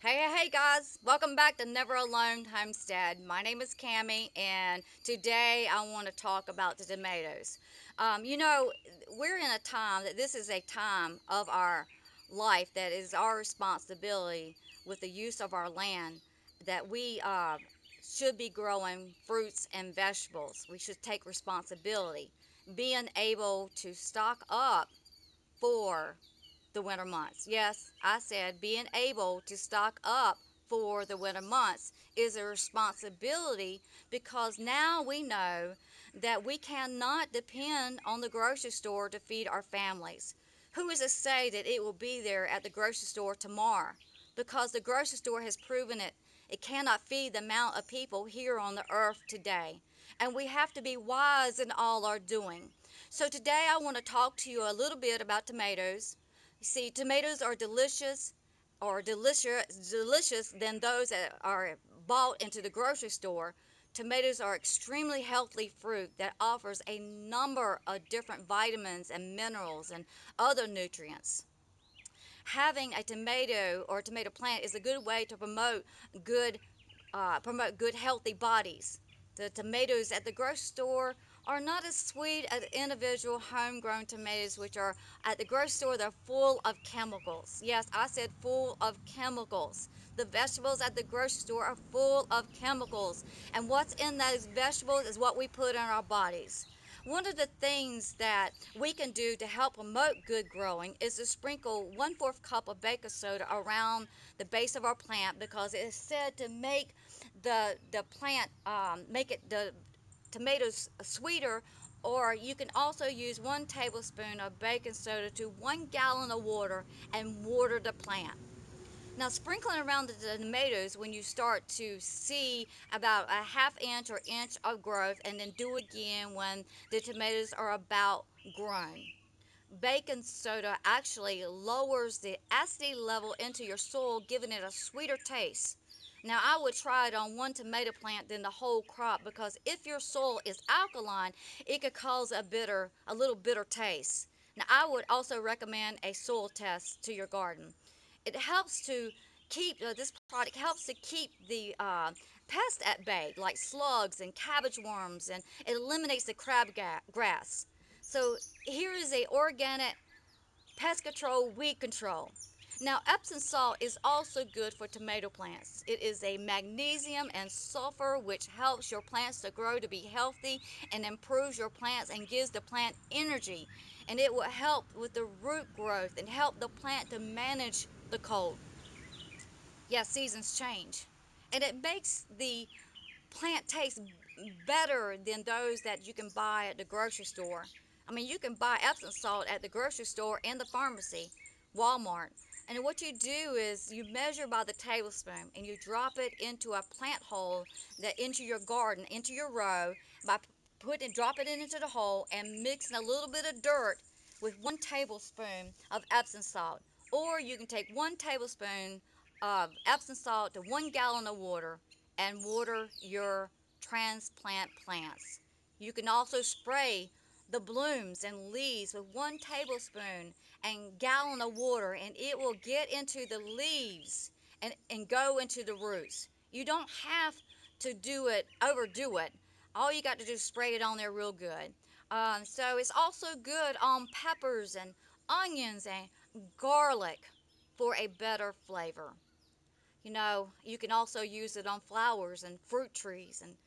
Hey guys, welcome back to Never Alone Homestead. My name is Cammie, and today I want to talk about the tomatoes. We're in a time that this is a time of our life that is our responsibility with the use of our land that we should be growing fruits and vegetables. We should take responsibility, being able to stock up for the winter months. Yes, I said being able to stock up for the winter months is a responsibility because now we know that we cannot depend on the grocery store to feed our families. Who is to say that it will be there at the grocery store tomorrow? Because the grocery store has proven it cannot feed the amount of people here on the earth today. And we have to be wise in all our doing. So today I want to talk to you a little bit about tomatoes. You see, tomatoes are delicious than those that are bought into the grocery store. Tomatoes are extremely healthy fruit that offers a number of different vitamins and minerals and other nutrients. Having a tomato or tomato plant is a good way to good promote good healthy bodies. The tomatoes at the grocery store are not as sweet as individual homegrown tomatoes, which are at the grocery store. They're full of chemicals. Yes, I said full of chemicals. The vegetables at the grocery store are full of chemicals, and what's in those vegetables is what we put in our bodies. One of the things that we can do to help promote good growing is to sprinkle 1/4 cup of baking soda around the base of our plant, because it is said to make the plant make it the tomatoes sweeter. Or you can also use 1 tablespoon of baking soda to 1 gallon of water and water the plant. Now, sprinkling around the tomatoes when you start to see about a ½ inch or inch of growth, and then do again when the tomatoes are about grown. Baking soda actually lowers the acidity level into your soil, giving it a sweeter taste. Now, I would try it on one tomato plant than the whole crop, because if your soil is alkaline, it could cause a little bitter taste. Now, I would also recommend a soil test to your garden. It helps to keep this product helps to keep the pests at bay, like slugs and cabbage worms, and it eliminates the grass. So here is a organic pest control, weed control. Now, Epsom salt is also good for tomato plants. It is a magnesium and sulfur which helps your plants to grow to be healthy and improves your plants and gives the plant energy. And it will help with the root growth and help the plant to manage the cold. Yeah, seasons change. And it makes the plant taste better than those that you can buy at the grocery store. I mean, you can buy Epsom salt at the grocery store and the pharmacy, Walmart. And what you do is you measure by the tablespoon and you drop it into a plant hole, that into your garden, into your row, by dropping it into the hole and mixing a little bit of dirt with 1 tablespoon of Epsom salt. Or you can take 1 tablespoon of Epsom salt to 1 gallon of water and water your transplant plants. You can also spray the blooms and leaves with 1 tablespoon and gallon of water, and it will get into the leaves and go into the roots. You don't have to overdo it. All you got to do is spray it on there real good. So it's also good on peppers and onions and garlic for a better flavor. You can also use it on flowers and fruit trees and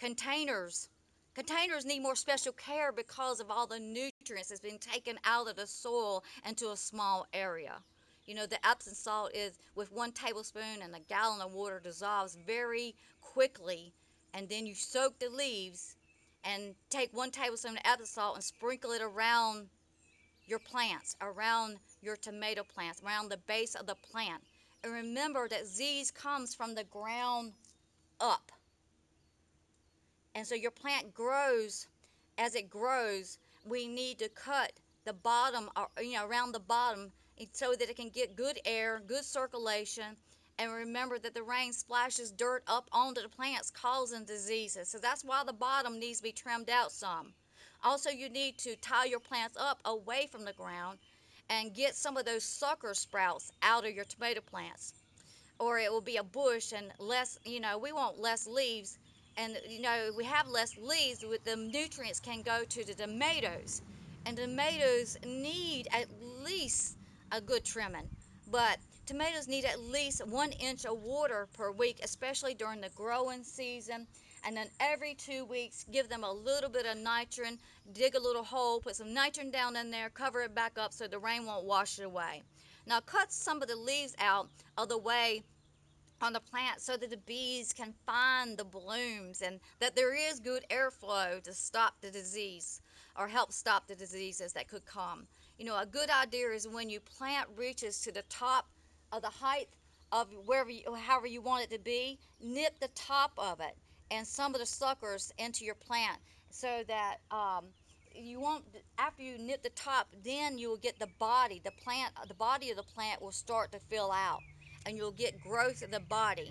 containers. Containers need more special care because of all the nutrients that's been taken out of the soil into a small area. The Epsom salt is with 1 tablespoon and a gallon of water dissolves very quickly, and then you soak the leaves and take 1 tablespoon of Epsom salt and sprinkle it around your plants, around your tomato plants, around the base of the plant. And remember that Z's comes from the ground up. And so your plant grows. As it grows, we need to cut the bottom, around the bottom, so that it can get good air, good circulation. And remember that the rain splashes dirt up onto the plants, causing diseases. So that's why the bottom needs to be trimmed out some. Also, you need to tie your plants up away from the ground and get some of those sucker sprouts out of your tomato plants. or it will be a bush and less, we want less leaves. And, we have less leaves, with the nutrients can go to the tomatoes. And tomatoes need at least a good trimming. But tomatoes need at least 1 inch of water per week, especially during the growing season. And then every 2 weeks, give them a little bit of nitrogen, dig a little hole, put some nitrogen down in there, cover it back up so the rain won't wash it away. Now cut some of the leaves out of the way on the plant so that the bees can find the blooms and that there is good airflow to stop the disease or help stop the diseases that could come. A good idea is when you plant reaches to the top of the height of however you want it to be, nip the top of it and some of the suckers into your plant so that you won't, after you nip the top, then you will get the body of the plant will start to fill out and you'll get growth of the body.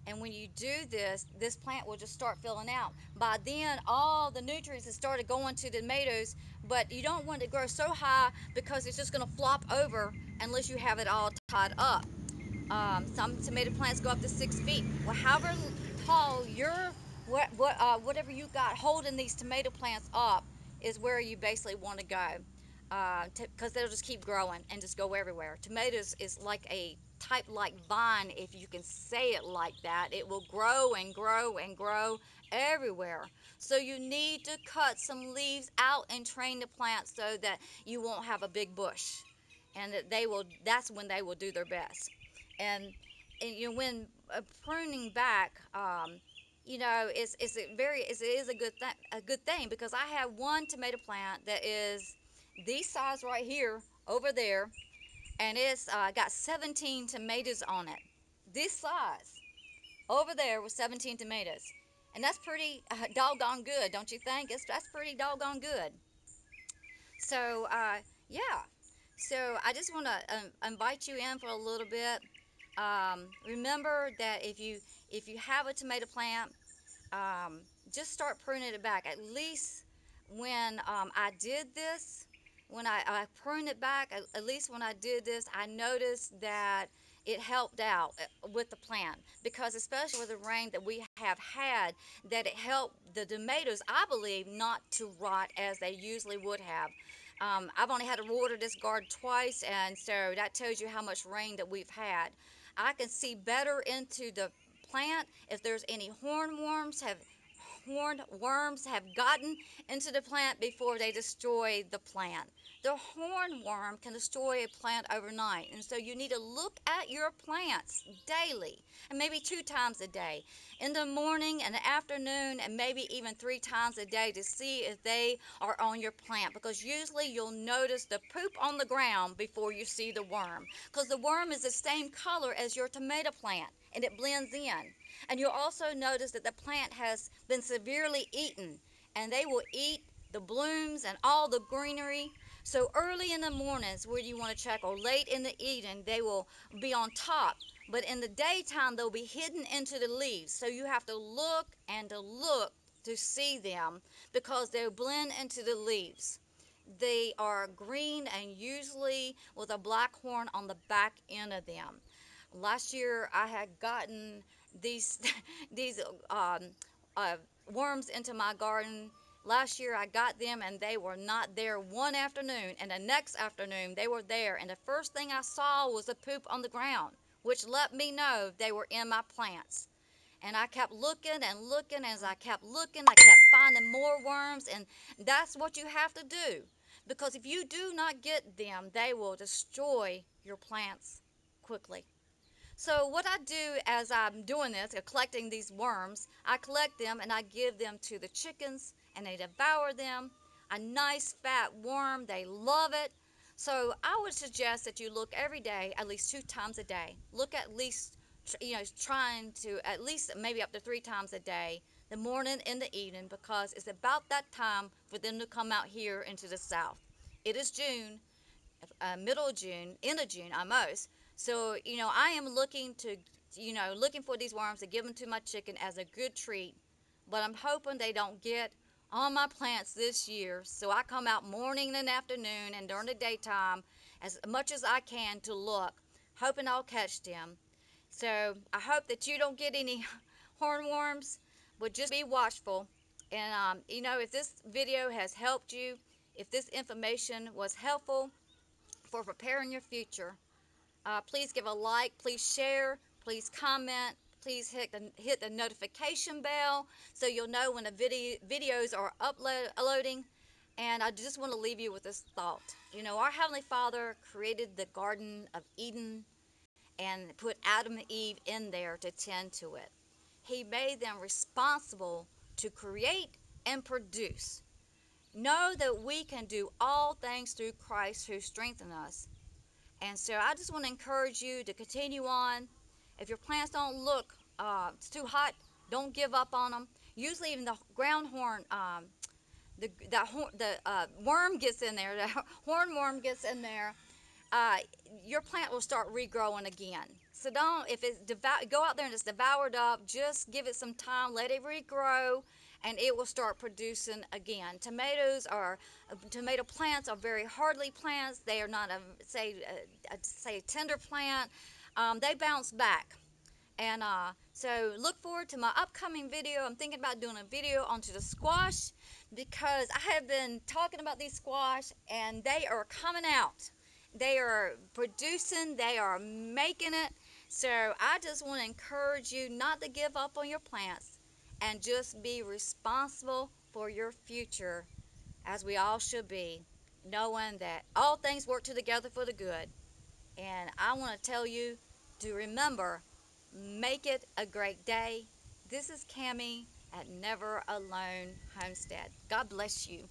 And when you do this plant will just start filling out. By then, all the nutrients have started going to the tomatoes, but you don't want it to grow so high because it's just going to flop over unless you have it all tied up. Some tomato plants go up to 6 feet. Well, however tall whatever you got holding these tomato plants up is where you basically want to go, because they'll just keep growing and just go everywhere. Tomatoes is like a type like vine, if you can say it like that. It will grow and grow and grow everywhere. So you need to cut some leaves out and train the plant so that you won't have a big bush, and that's when they will do their best. And when pruning back, it is a good thing, because I have one tomato plant that is this size right here over there, and it's got 17 tomatoes on it. This size over there with 17 tomatoes, and that's pretty doggone good, don't you think? That's pretty doggone good. So yeah, so I just want to invite you in for a little bit. Remember that if you have a tomato plant, um, just start pruning it back. At least when I did this, when I pruned it back, at least when I did this, I noticed that it helped out with the plant, because especially with the rain that we have had, that it helped the tomatoes, I believe, not to rot as they usually would have. I've only had to water this garden twice, and so that tells you how much rain that we've had. I can see better into the plant if there's any horned worms have gotten into the plant before they destroy the plant. The hornworm can destroy a plant overnight, and so you need to look at your plants daily, and maybe 2 times a day, in the morning and the afternoon, and maybe even 3 times a day, to see if they are on your plant, because usually you'll notice the poop on the ground before you see the worm, because the worm is the same color as your tomato plant and it blends in. And you'll also notice that the plant has been severely eaten, and they will eat the blooms and all the greenery. So early in the mornings where you want to check, or late in the evening, they will be on top. But in the daytime, they'll be hidden into the leaves. So you have to look and to look to see them, because they'll blend into the leaves. They are green and usually with a black horn on the back end of them. Last year I had gotten these these um, uh, worms into my garden. Last year I got them and they were not there one afternoon, and the next afternoon they were there, and the first thing I saw was the poop on the ground, which let me know they were in my plants. And I kept looking and looking. As I kept looking, I kept finding more worms, and that's what you have to do, because if you do not get them, they will destroy your plants quickly. So what I do as I'm doing this, collecting these worms, I collect them and I give them to the chickens, and they devour them. A nice fat worm, they love it. So I would suggest that you look every day, at least 2 times a day. Look at least, trying to at least maybe up to 3 times a day, the morning and the evening, because it's about that time for them to come out here into the south. It is June, middle of June, end of June almost. So, I am looking for these worms to give them to my chicken as a good treat. But I'm hoping they don't get on my plants this year. So I come out morning and afternoon and during the daytime as much as I can to look, hoping I'll catch them. So I hope that you don't get any hornworms, but just be watchful. And if this video has helped you, if this information was helpful for preparing your future, please give a like, please share, please comment, please hit the notification bell so you'll know when the videos are uploading. And I just want to leave you with this thought. Our Heavenly Father created the Garden of Eden and put Adam and Eve in there to tend to it. He made them responsible to create and produce. Know that we can do all things through Christ who strengthens us. And so I just want to encourage you to continue on. If your plants don't look, it's too hot, don't give up on them. Usually even the ground horn, the worm gets in there, the hornworm gets in there, uh, your plant will start regrowing again. So don't, if it's go out there and it's devoured up, just give it some time, let it regrow, and it will start producing again. Tomato plants are very hardy plants. They are not a tender plant. They bounce back. And so look forward to my upcoming video. I'm thinking about doing a video onto the squash because I have been talking about these squash and they are coming out. They are producing, they are making it. So I just want to encourage you not to give up on your plants and just be responsible for your future, as we all should be, knowing that all things work together for the good. And I want to tell you to remember, make it a great day. This is Cammie at Never Alone Homestead. God bless you.